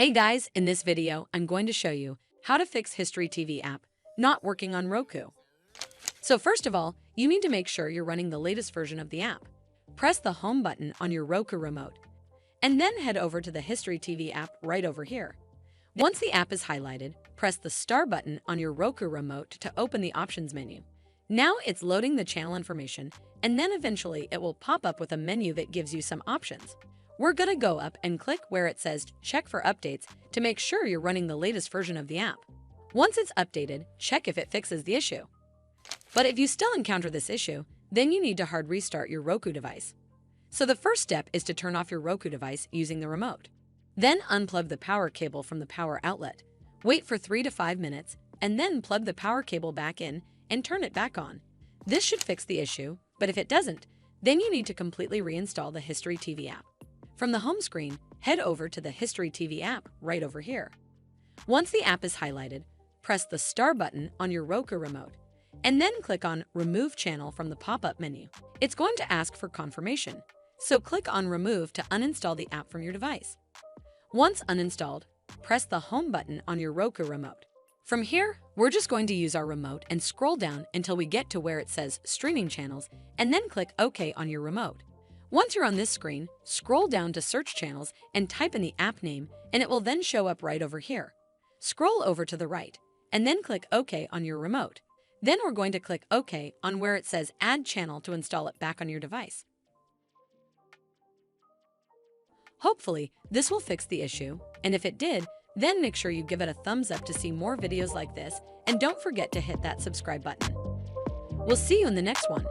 Hey guys, in this video, I'm going to show you how to fix History TV app not working on Roku. So first of all, you need to make sure you're running the latest version of the app. Press the home button on your Roku remote, and then head over to the History TV app right over here. Once the app is highlighted, press the star button on your Roku remote to open the options menu. Now it's loading the channel information, and then eventually it will pop up with a menu that gives you some options. We're gonna go up and click where it says check for updates to make sure you're running the latest version of the app. Once it's updated, check if it fixes the issue. But if you still encounter this issue, then you need to hard restart your Roku device. So the first step is to turn off your Roku device using the remote. Then unplug the power cable from the power outlet. Wait for 3 to 5 minutes, and then plug the power cable back in and turn it back on. This should fix the issue, but if it doesn't, then you need to completely reinstall the History TV app. From the home screen, head over to the History TV app right over here. Once the app is highlighted, press the star button on your Roku remote, and then click on Remove Channel from the pop-up menu. It's going to ask for confirmation, so click on Remove to uninstall the app from your device. Once uninstalled, press the home button on your Roku remote. From here, we're just going to use our remote and scroll down until we get to where it says Streaming Channels, and then click OK on your remote. Once you're on this screen, scroll down to Search Channels and type in the app name, and it will then show up right over here. Scroll over to the right, and then click OK on your remote. Then we're going to click OK on where it says Add Channel to install it back on your device. Hopefully, this will fix the issue, and if it did, then make sure you give it a thumbs up to see more videos like this, and don't forget to hit that subscribe button. We'll see you in the next one.